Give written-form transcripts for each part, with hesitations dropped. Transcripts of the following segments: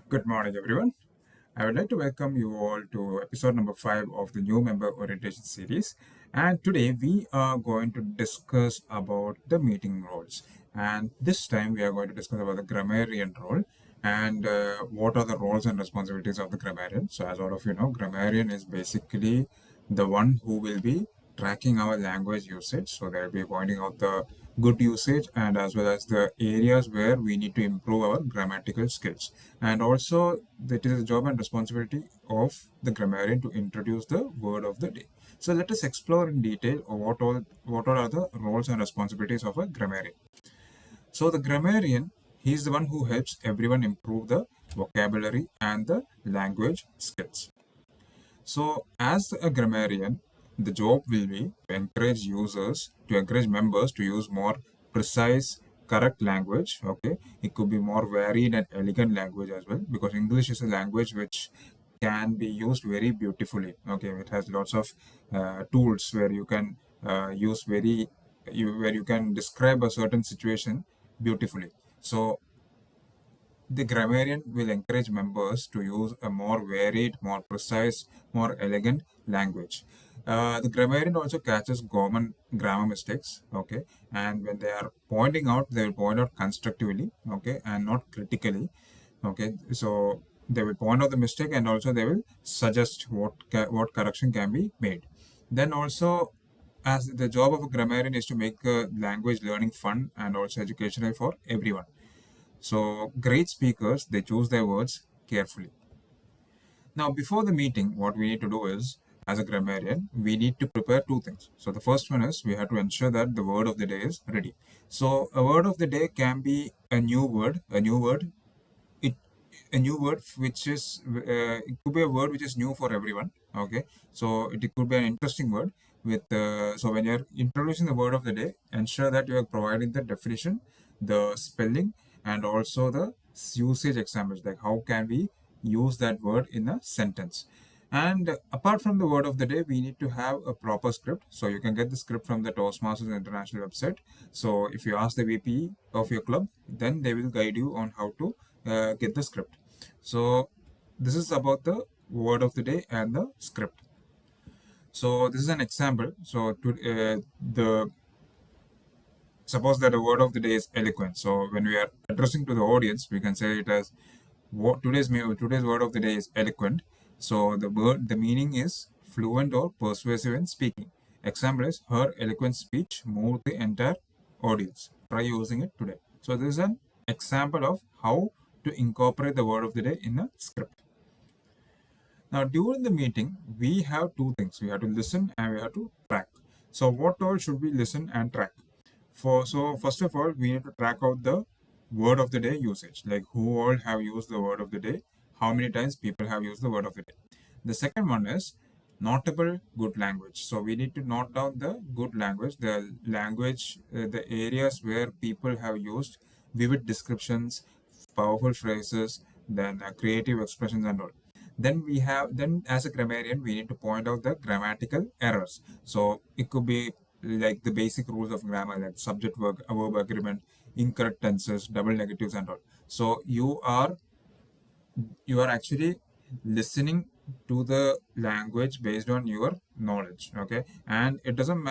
Good morning, everyone. I would like to welcome you all to episode number 5 of the new member orientation series. And today we are going to discuss about the meeting roles. And this time we are going to discuss about the grammarian role and what are the roles and responsibilities of the grammarian. So, as all of you know, grammarian is basically the one who will be tracking our language usage. So they'll be pointing out the good usage and as well as the areas where we need to improve our grammatical skills. And also, it is the job and responsibility of the grammarian to introduce the word of the day. So let us explore in detail what all are the roles and responsibilities of a grammarian. So the grammarian, he is the one who helps everyone improve the vocabulary and the language skills. So, as a grammarian, the job will be to encourage members to use more precise, correct language. Okay, it could be more varied and elegant language as well, because English is a language which can be used very beautifully. Okay, it has lots of tools where you can use where you can describe a certain situation beautifully. So the grammarian will encourage members to use a more varied, more precise, more elegant language. The grammarian also catches common grammar mistakes, okay, and when they are pointing out, they will point out constructively, okay, and not critically, okay. So they will point out the mistake and also they will suggest what correction can be made. Then also, as the job of a grammarian is to make language learning fun and also educational for everyone. So great speakers, they choose their words carefully. Now, before the meeting, what we need to do is, as a grammarian, we need to prepare two things. So the first one is we have to ensure that the word of the day is ready. So a word of the day can be it a new word which is it could be a word which is new for everyone. Okay, so it could be an interesting word with so when you're introducing the word of the day, ensure that you are providing the definition, the spelling, and also the usage examples, like how can we use that word in a sentence. And apart from the word of the day, we need to have a proper script. So you can get the script from the Toastmasters International website. So if you ask the VP of your club, then they will guide you on how to get the script. So this is about the word of the day and the script. So this is an example. So the suppose that the word of the day is eloquent. So when we are addressing to the audience, we can say it as today's word of the day is eloquent. So the meaning is fluent or persuasive in speaking. Example is her eloquent speech moved the entire audience. Try using it today. So this is an example of how to incorporate the word of the day in a script. Now, during the meeting, we have two things. We have to listen and we have to track. So, what all should we listen and track? First of all, we need to track out the word of the day usage, like who all have used the word of the day, how many times people have used the word of the day. The second one is notable good language. So we need to note down the good language, the areas where people have used vivid descriptions, powerful phrases, then creative expressions and all. Then as a grammarian, we need to point out the grammatical errors. So it could be like the basic rules of grammar, like subject verb agreement, incorrect tenses, double negatives and all. So you are actually listening to the language based on your knowledge, okay, and it doesn't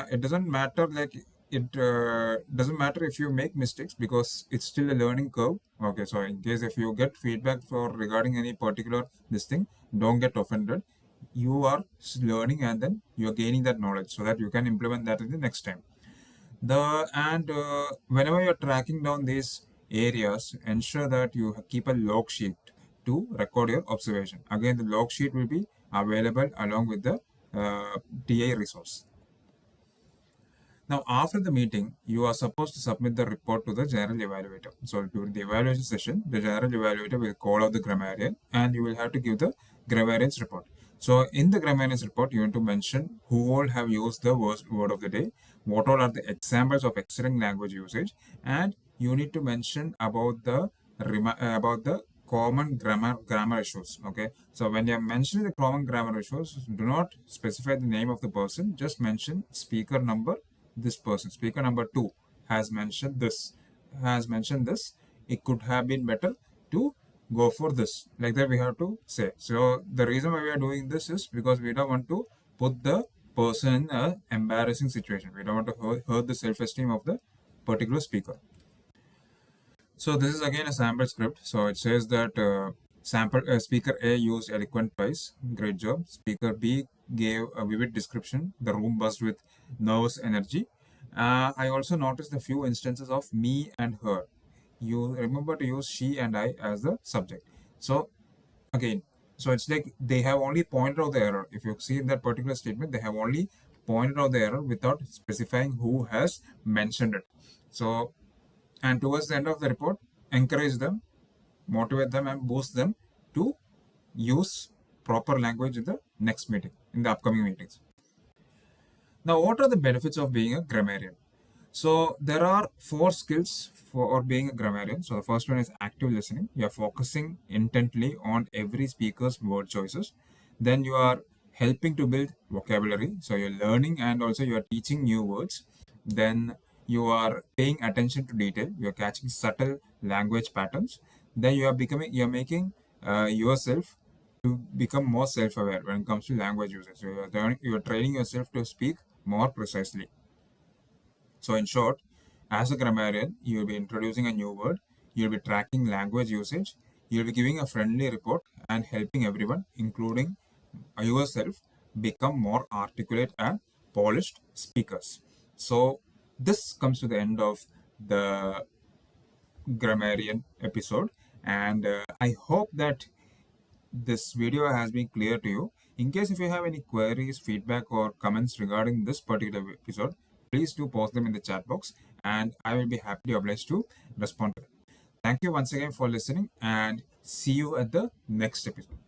matter, like it doesn't matter if you make mistakes, because it's still a learning curve. Okay, so in case if you get feedback for regarding any particular this thing, don't get offended. You are learning and then you're gaining that knowledge so that you can implement that in the next time. Whenever you're tracking down these areas, ensure that you keep a log sheet to record your observation. Again, the log sheet will be available along with the TA resource. Now, after the meeting, you are supposed to submit the report to the general evaluator. So, during the evaluation session, the general evaluator will call out the grammarian and you will have to give the grammarian's report. So, in the grammarian's report, you need to mention who all have used the word of the day, what all are the examples of excellent language usage, and you need to mention about the common grammar issues. Okay, so when you are mentioning the common grammar issues, do not specify the name of the person, just mention speaker number. This person, speaker number 2, has mentioned this. It could have been better to go for this. Like that we have to say. So the reason why we are doing this is because we don't want to put the person in a embarrassing situation. We don't want to hurt the self-esteem of the particular speaker. So this is again a sample script. So it says that sample speaker A used eloquent twice. Great job. Speaker B gave a vivid description. The room buzzed with nervous energy. I also noticed a few instances of me and her. You remember to use she and I as the subject. So again, so it's like they have only pointed out the error. If you see in that particular statement, they have only pointed out the error without specifying who has mentioned it. So, and towards the end of the report, encourage them, motivate them, and boost them to use proper language in the next meeting, in the upcoming meetings. Now, what are the benefits of being a grammarian? So there are four skills for being a grammarian. So the first one is active listening. You are focusing intently on every speaker's word choices. Then you are helping to build vocabulary. So you're learning and also you are teaching new words. Then you are paying attention to detail. You're catching subtle language patterns. Then you're making yourself to become more self-aware when it comes to language usage. So you're training yourself to speak more precisely. So in short, as a grammarian, you'll be introducing a new word, you'll be tracking language usage, you'll be giving a friendly report and helping everyone, including yourself, become more articulate and polished speakers. So this comes to the end of the grammarian episode, and I hope that this video has been clear to you. In case if you have any queries, feedback, or comments regarding this particular episode, please do post them in the chat box and I will be happy to oblige to respond to them. Thank you once again for listening and see you at the next episode.